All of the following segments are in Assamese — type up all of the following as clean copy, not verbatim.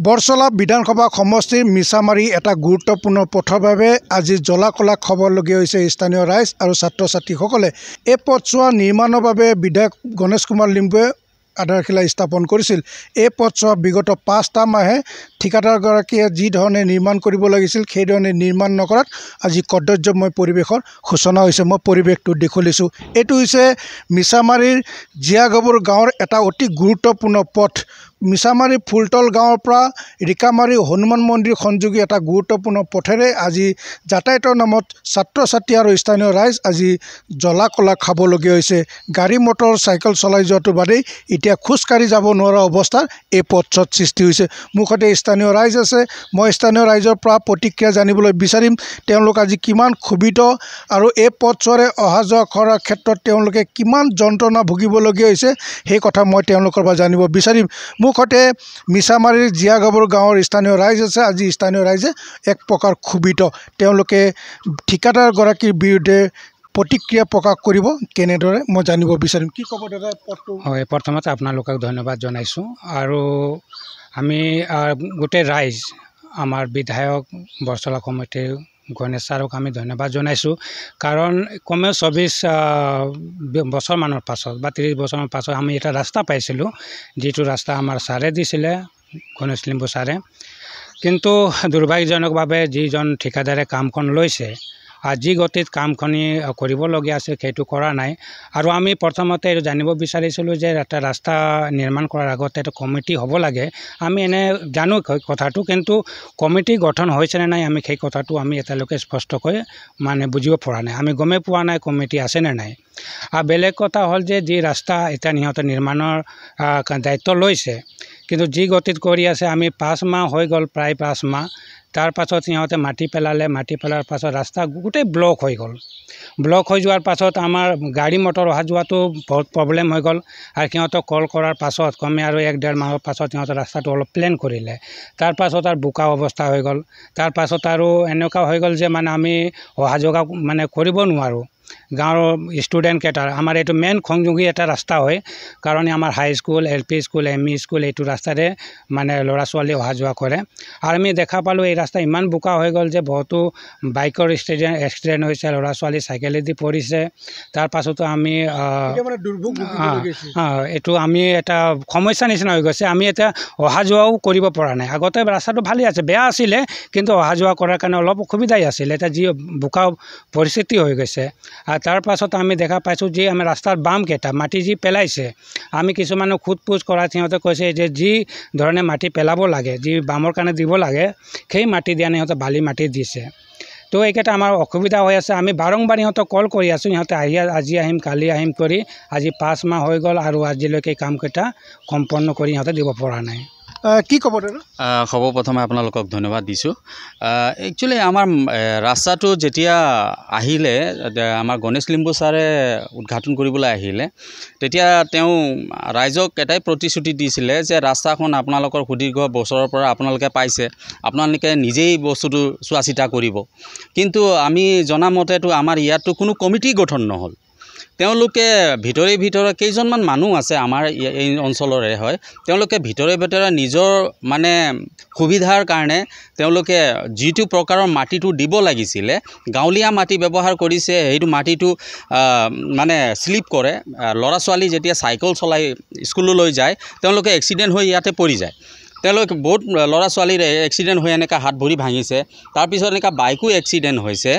বৰছলা বিধানসভা সমষ্টিৰ মিছামাৰী এটা গুৰুত্বপূৰ্ণ পথৰ বাবে আজি জ্বলা-কলা খবৰলগীয়া হৈছে স্থানীয় ৰাইজ আৰু ছাত্ৰ-ছাত্ৰীসকলে। এই পথছোৱা নিৰ্মাণৰ বাবে বিধায়ক গণেশ কুমাৰ লিম্বুৱে আধাৰশিলা স্থাপন কৰিছিল। এই পথছোৱা বিগত 5টা মাহে ঠিকাদাৰগৰাকীয়ে যি ধৰণে নিৰ্মাণ কৰিব লাগিছিল সেই ধৰণে নিৰ্মাণ নকৰাত আজি কদৰ্যময় পৰিৱেশৰ সূচনা হৈছে। মই পৰিৱেশটো দেখুৱাইছোঁ। এইটো হৈছে মিছামাৰীৰ জীয়াগবুৰ গাঁৱৰ এটা অতি গুৰুত্বপূৰ্ণ পথ। মিছামাৰী ফুলতল গাঁৱৰ পৰা ৰিকামাৰী হনুমান মন্দিৰ সংযোগী এটা গুৰুত্বপূৰ্ণ পথেৰে আজি যাতায়াতৰ নামত ছাত্ৰ-ছাত্ৰী আৰু স্থানীয় ৰাইজ আজি জ্বলা-কলা খাবলগীয়া হৈছে। গাড়ী মটৰ চাইকেল চলাই যোৱাটো বাদেই এতিয়া খোজকাঢ়ি যাব নোৱাৰা অৱস্থাৰ এই পথছোৱাত সৃষ্টি হৈছে। মোৰ সৈতে স্থানীয় ৰাইজ আছে। মই স্থানীয় ৰাইজৰ পৰা প্ৰতিক্ৰিয়া জানিবলৈ বিচাৰিম তেওঁলোক আজি কিমান ক্ষোভিত আৰু এই পথছোৱাৰে অহা যোৱা কৰাৰ ক্ষেত্ৰত তেওঁলোকে কিমান যন্ত্ৰণা ভুগিবলগীয়া হৈছে সেই কথা মই তেওঁলোকৰ পৰা জানিব বিচাৰিম। মোৰ সৈতে মিছামাৰীৰ জীয়াগবুৰ গাঁৱৰ স্থানীয় ৰাইজ আছে। আজি স্থানীয় ৰাইজে এক প্ৰকাৰ ক্ষোভিত। তেওঁলোকে ঠিকাদাৰগৰাকীৰ বিৰুদ্ধে প্ৰতিক্ৰিয়া প্ৰকাশ কৰিব কেনেদৰে মই জানিব বিচাৰিম। কি ক'ব দাদা পথটো? হয়, প্ৰথমতে আপোনালোকক ধন্যবাদ জনাইছোঁ আৰু আমি গোটেই ৰাইজ আমাৰ বিধায়ক বৰছলা কমিটিৰ গণেশ ছাৰক আমি ধন্যবাদ জনাইছোঁ। কাৰণ কমেও 24 বছৰমানৰ পাছত বা 30 বছৰৰ পাছত আমি এটা ৰাস্তা পাইছিলোঁ, যিটো ৰাস্তা আমাৰ ছাৰে দিছিলে, গণেশ লিম্বু ছাৰে। কিন্তু দুৰ্ভাগ্যজনকভাৱে যিজন ঠিকাদাৰে কামখন লৈছে যি গতিত কামখিনি কৰিবলগীয়া আছে সেইটো কৰা নাই। আৰু আমি প্ৰথমতে এইটো জানিব বিচাৰিছিলোঁ যে এটা ৰাস্তা নিৰ্মাণ কৰাৰ আগতে এটা কমিটি হ'ব লাগে। আমি এনে জানো কথাটো, কিন্তু কমিটি গঠন হৈছেনে নাই আমি সেই কথাটো আমি এতিয়ালৈকে স্পষ্টকৈ বুজিব পৰা নাই। আমি গমেই পোৱা নাই কমিটি আছেনে নাই। আৰু বেলেগ কথা হ'ল যে যি ৰাস্তা এতিয়া সিহঁতে নিৰ্মাণৰ দায়িত্ব লৈছে, কিন্তু যি গতিত কৰি আছে আমি 5 মাহ হৈ গ'ল, প্ৰায় 5 মাহ। তাৰ পাছত সিহঁতে মাটি পেলালে, মাটি পেলাৰ পাছত ৰাস্তা গোটেই ব্লক হৈ গ'ল। ব্লক হৈ যোৱাৰ পাছত আমাৰ গাড়ী মটৰ অহা যোৱাটো বহুত প্ৰব্লেম হৈ গ'ল। আৰু সিহঁতক কল কৰাৰ পাছত কমে আৰু 1-1.5 মাহৰ পাছত সিহঁতে ৰাস্তাটো অলপ প্লেন কৰিলে। তাৰ পাছত আৰু বোকা অৱস্থা হৈ গ'ল। তাৰ পাছত আৰু এনেকুৱা হৈ গ'ল যে আমি অহা যোৱা কৰিব নোৱাৰোঁ। গাঁৱৰ ষ্টুডেণ্টকেইটাৰ আমাৰ এইটো মেইন সংযোগী এটা ৰাস্তা হয়, কাৰণ আমাৰ high school, LP school, ME school এইটো ৰাস্তাৰে ল'ৰা ছোৱালী অহা যোৱা কৰে। আৰু আমি দেখা পালোঁ এই ৰাস্তা ইমান বোকা হৈ গ'ল যে বহুতো বাইকৰ এক্সিডেণ্ট হৈছে, ল'ৰা ছোৱালী চাইকেলেদি পৰিছে। তাৰ পাছতো আমি এইটো আমি এটা সমস্যা নিচিনা হৈ গৈছে। আমি এতিয়া অহা যোৱাও কৰিব পৰা নাই। আগতে ৰাস্তাটো ভালেই আছে, বেয়া আছিলে, কিন্তু অহা যোৱা কৰাৰ কাৰণে অলপ অসুবিধাই আছিলে। এতিয়া যি বোকা পৰিস্থিতি হৈ গৈছে। আৰু তাৰ পাছত আমি দেখা পাইছোঁ যে আমি ৰাস্তাৰ বামকেইটা মাটি যি পেলাইছে, আমি কিছুমানক সোধ পোছ কৰাত সিহঁতে কৈছে যে যি ধৰণে মাটি পেলাব লাগে, যি বামৰ কাৰণে দিব লাগে, সেই মাটি দিয়া নাই, সিহঁতে বালি মাটি দিছে। তো এইকেইটা আমাৰ অসুবিধা হৈ আছে। আমি বাৰম্বাৰ সিহঁতক কল কৰি আছোঁ, সিহঁতে আজি আহিম কালি আহিম কৰি আজি 5 মাহ হৈ গ'ল আৰু আজিলৈকে কামকেইটা সম্পন্ন কৰি সিহঁতে দিব পৰা নাই। কি ক'ব দাদা? সৰ্বপ্ৰথমে আপোনালোকক ধন্যবাদ দিছোঁ। একচুৱেলি আমাৰ ৰাস্তাটো যেতিয়া আহিলে, আমাৰ গণেশ লিম্বু ছাৰে উদ্ঘাটন কৰিবলৈ আহিলে, তেতিয়া তেওঁ ৰাইজক এটাই প্ৰতিশ্ৰুতি দিছিলে যে ৰাস্তাখন আপোনালোকৰ সুদীৰ্ঘ বছৰৰ পৰা আপোনালোকে পাইছে, আপোনালোকে নিজেই বস্তুটো চোৱা চিতা কৰিব। কিন্তু আমি জনামতেতো আমাৰ ইয়াততো কোনো কমিটি গঠন নহ'ল। তেওঁলোকে ভিতৰে কেইজনমান মানুহ আছে আমাৰ এই অঞ্চলৰে হয়, তেওঁলোকে ভিতৰে নিজৰ সুবিধাৰ কাৰণে তেওঁলোকে যিটো প্ৰকাৰৰ মাটিটো দিব লাগিছিলে, গাঁৱলীয়া মাটি ব্যৱহাৰ কৰিছে। সেইটো মাটিটো শ্লিপ কৰে। ল'ৰা ছোৱালী যেতিয়া চাইকেল চলাই স্কুললৈ যায় তেওঁলোকে এক্সিডেণ্ট হৈ ইয়াতে পৰি যায়। তেওঁলোকে বহুত ল'ৰা ছোৱালীৰ এক্সিডেণ্ট হৈ এনেকুৱা হাত ভৰি ভাঙিছে। তাৰপিছত এনেকুৱা বাইকো এক্সিডেণ্ট হৈছে।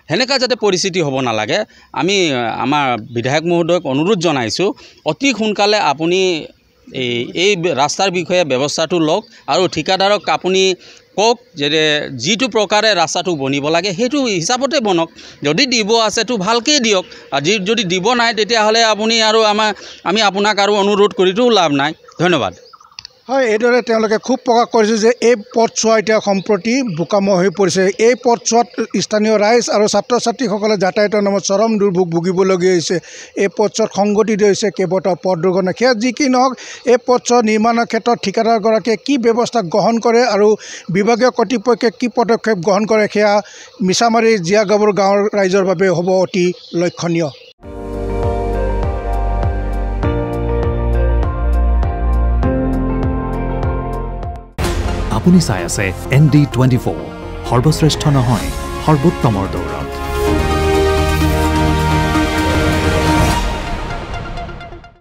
সেনেকুৱা যাতে পৰিস্থিতি হ'ব নালাগে, আমি আমাৰ বিধায়ক মহোদয়ক অনুৰোধ জনাইছোঁ, অতি সোনকালে আপুনি এই ৰাস্তাৰ বিষয়ে ব্যৱস্থাটো লওক আৰু ঠিকাদাৰক আপুনি কওক যে যিটো প্ৰকাৰে ৰাস্তাটো বনিব লাগে সেইটো হিচাপতে বনক। যদি দিব আছেতো ভালকৈ দিয়ক, আৰু যদি দিব নাই তেতিয়াহ'লে আপুনি আৰু আমি আপোনাক আৰু অনুৰোধ কৰিতো লাভ নাই। ধন্যবাদ। হয়, এইদৰে তেওঁলোকে খুব প্ৰকাশ কৰিছে যে এই পথছোৱা এতিয়া সম্প্ৰতি বোকাময় হৈ পৰিছে। এই পথছোৱাত স্থানীয় ৰাইজ আৰু ছাত্ৰ ছাত্ৰীসকলে যাতায়াতৰ নামত চৰম দুৰ্ভোগ ভুগিবলগীয়া হৈছে। এই পথছোৱাত সংঘটিত হৈছে কেইবাটাও পথ দুৰ্ঘটনা। সেয়া যি কি নহওক, এই পথছোৱা নিৰ্মাণৰ ক্ষেত্ৰত ঠিকাদাৰগৰাকীয়ে কি ব্যৱস্থা গ্ৰহণ কৰে আৰু বিভাগীয় কৰ্তৃপক্ষে কি পদক্ষেপ গ্ৰহণ কৰে সেয়া মিছামাৰী জীয়াগবুৰ গাঁৱৰ ৰাইজৰ বাবে হ'ব অতি লক্ষণীয়। আপুনি চাই আছে ND24 সৰ্বশ্ৰেষ্ঠ নহয় সৰ্বোত্তমৰ দৌৰত।